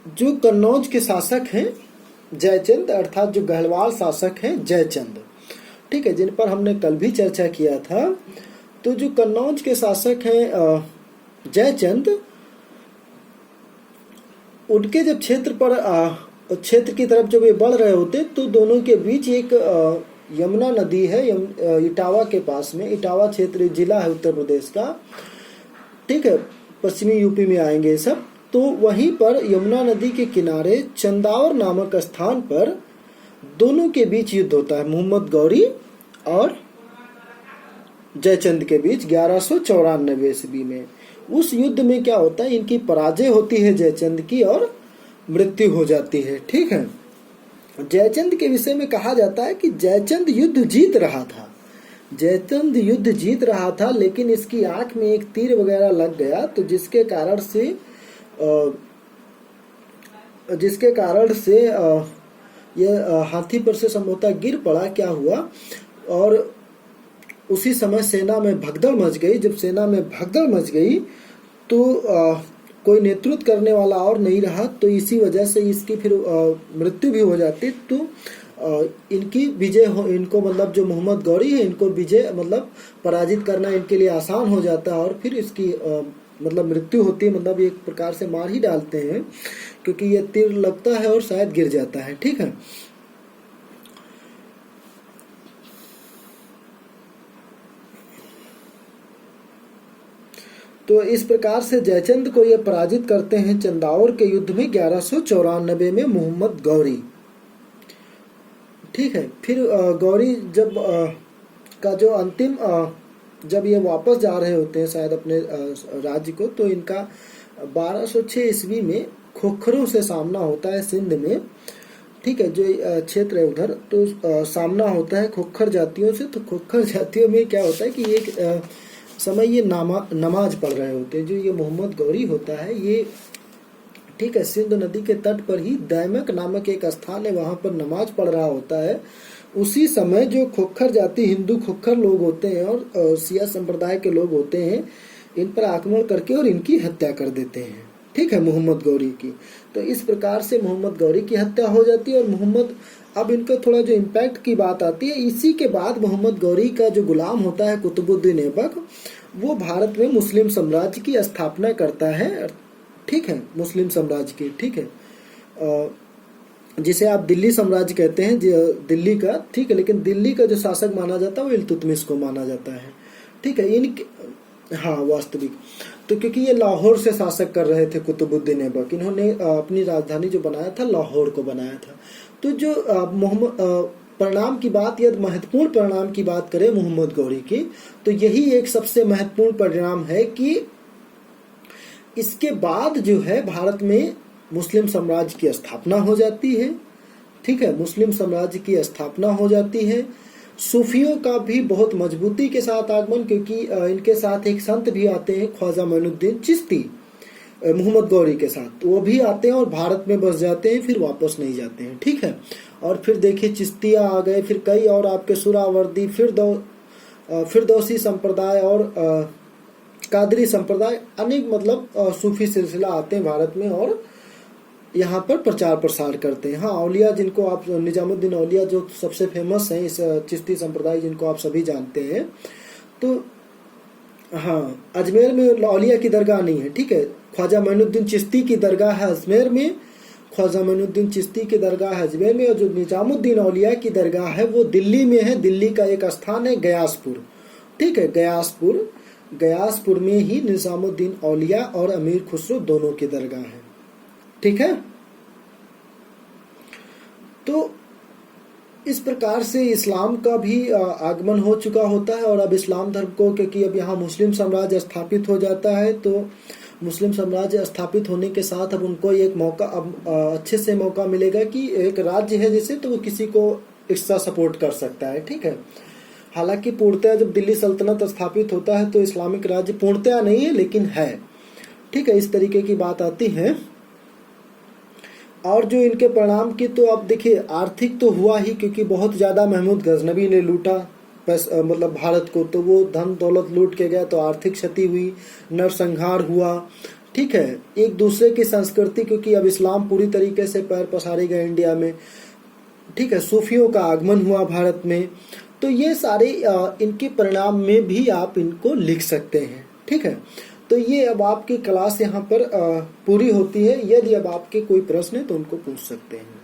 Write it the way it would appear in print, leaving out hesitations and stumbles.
जो कन्नौज के शासक हैं जयचंद, अर्थात जो गढ़वाल शासक हैं जयचंद, ठीक है, जिन पर हमने कल भी चर्चा किया था। तो जो कन्नौज के शासक हैं जयचंद, उनके जब क्षेत्र की तरफ जब ये बढ़ रहे होते तो दोनों के बीच एक यमुना नदी है, इटावा के पास में, इटावा क्षेत्र जिला है उत्तर प्रदेश का, ठीक है, पश्चिमी यूपी में आएंगे सब। तो वहीं पर यमुना नदी के किनारे चंदावर नामक स्थान पर दोनों के बीच युद्ध होता है, मोहम्मद गौरी और जयचंद के बीच 1194 ईस्वी में। उस युद्ध में क्या होता है, इनकी पराजय होती है जयचंद की और मृत्यु हो जाती है, ठीक है। जयचंद के विषय में कहा जाता है कि जयचंद युद्ध जीत रहा था, जयचंद युद्ध जीत रहा था, लेकिन इसकी आंख में एक तीर वगैरह लग गया, तो जिसके कारण से यह हाथी पर से संभवतः गिर पड़ा, क्या हुआ, और उसी समय सेना में भगदड़ मच गई। जब सेना में भगदड़ मच गई तो कोई नेतृत्व करने वाला और नहीं रहा, तो इसी वजह से इसकी फिर मृत्यु भी हो जाती। तो इनकी विजय इनको मतलब जो मोहम्मद गौरी है, इनको विजय मतलब पराजित करना इनके लिए आसान हो जाता है, और फिर इसकी मतलब मृत्यु होती है, मतलब एक प्रकार से मार ही डालते हैं, क्योंकि ये तीर लगता है और शायद गिर जाता है, ठीक है। तो इस प्रकार से जयचंद को ये पराजित करते हैं चंदावर के युद्ध में 1194 में मोहम्मद गौरी, ठीक है। फिर गौरी जब का जो अंतिम जब ये वापस जा रहे होते हैं शायद अपने राज्य को, तो इनका 1206 ईस्वी में खोखरों से सामना होता है सिंध में, ठीक है, जो क्षेत्र है उधर, तो सामना होता है खोखर जातियों से। तो खोखर जातियों में क्या होता है कि एक समय ये नमाज पढ़ रहे होते हैं, जो ये मोहम्मद गौरी होता है ये, ठीक है, सिंध नदी के तट पर ही दैमक नामक एक स्थान है, वहां पर नमाज पढ़ रहा होता है। उसी समय जो खोखर जाति हिंदू खोखर लोग होते हैं और सिया संप्रदाय के लोग होते हैं, इन पर आक्रमण करके और इनकी हत्या कर देते हैं, ठीक है, मोहम्मद गौरी की। तो इस प्रकार से मोहम्मद गौरी की हत्या हो जाती है। और अब इनका थोड़ा जो इम्पैक्ट की बात आती है, इसी के बाद मोहम्मद गौरी का जो गुलाम होता है कुतुबुद्दीन ऐबक, वो भारत में मुस्लिम साम्राज्य की स्थापना करता है, ठीक है, मुस्लिम साम्राज्य की, ठीक है, जिसे आप दिल्ली साम्राज्य कहते हैं, दिल्ली का, ठीक है, लेकिन दिल्ली का जो शासक माना जाता है वो इल्तुतमिश को माना जाता है, ठीक है। हाँ, वास्तविक तो क्योंकि ये लाहौर से शासक कर रहे थे कुतुबुद्दीन ऐबक, इन्होंने अपनी राजधानी जो बनाया था लाहौर को बनाया था। तो जो परिणाम की बात, यदि महत्वपूर्ण परिणाम की बात करें मोहम्मद गौरी की, तो यही एक सबसे महत्वपूर्ण परिणाम है कि इसके बाद जो है भारत में मुस्लिम साम्राज्य की स्थापना हो जाती है, ठीक है, मुस्लिम साम्राज्य की स्थापना हो जाती है। सूफियों का भी बहुत मजबूती के साथ आगमन, क्योंकि इनके साथ एक संत भी आते हैं, ख्वाजा मोइनुद्दीन चिश्ती, मोहम्मद गौरी के साथ, तो वो भी आते हैं और भारत में बस जाते हैं, फिर वापस नहीं जाते हैं, ठीक है। और फिर देखिए चिश्तिया आ गए, फिर कई और आपके सुरावर्दी, फिरदौसी संप्रदाय और कादरी संप्रदाय, अनेक मतलब सूफी सिलसिला आते हैं भारत में और यहाँ पर प्रचार प्रसार करते हैं। हाँ, औलिया जिनको आप, निजामुद्दीन औलिया जो सबसे फेमस हैं इस चिश्ती संप्रदाय, जिनको आप सभी जानते हैं। तो हाँ, अजमेर में औलिया की दरगाह नहीं है, ठीक है, ख्वाजा मोइनुद्दीन चिश्ती की दरगाह है अजमेर में, ख्वाजा मोइनुद्दीन चिश्ती की दरगाह है अजमेर में, और जो निजामुद्दीन औलिया की दरगाह है वो दिल्ली में है। दिल्ली का एक स्थान है गयासपुर, ठीक है, गयासपुर में ही निजामुद्दीन औलिया और अमीर खुसरो दोनों की दरगाह है, ठीक है। तो इस प्रकार से इस्लाम का भी आगमन हो चुका होता है, और अब इस्लाम धर्म को, क्योंकि अब यहाँ मुस्लिम साम्राज्य स्थापित हो जाता है, तो मुस्लिम साम्राज्य स्थापित होने के साथ अब उनको एक मौका, अब अच्छे से मौका मिलेगा कि एक राज्य है जैसे, तो वो किसी को एक्स्ट्रा सपोर्ट कर सकता है, ठीक है। हालांकि पूर्णतः जब दिल्ली सल्तनत स्थापित होता है तो इस्लामिक राज्य पूर्णतः नहीं है, लेकिन है, ठीक है, इस तरीके की बात आती है। और जो इनके परिणाम की, तो आप देखिए आर्थिक तो हुआ ही, क्योंकि बहुत ज्यादा महमूद गजनवी ने लूटा मतलब भारत को, तो वो धन दौलत लूट के गया, तो आर्थिक क्षति हुई, नरसंहार हुआ, ठीक है, एक दूसरे की संस्कृति, क्योंकि अब इस्लाम पूरी तरीके से पैर पसारे गए इंडिया में, ठीक है, सूफियों का आगमन हुआ भारत में, तो ये सारे इनके परिणाम में भी आप इनको लिख सकते हैं। ठीक है, तो ये अब आपकी क्लास यहाँ पर पूरी होती है। यदि अब आपके कोई प्रश्न है तो उनको पूछ सकते हैं।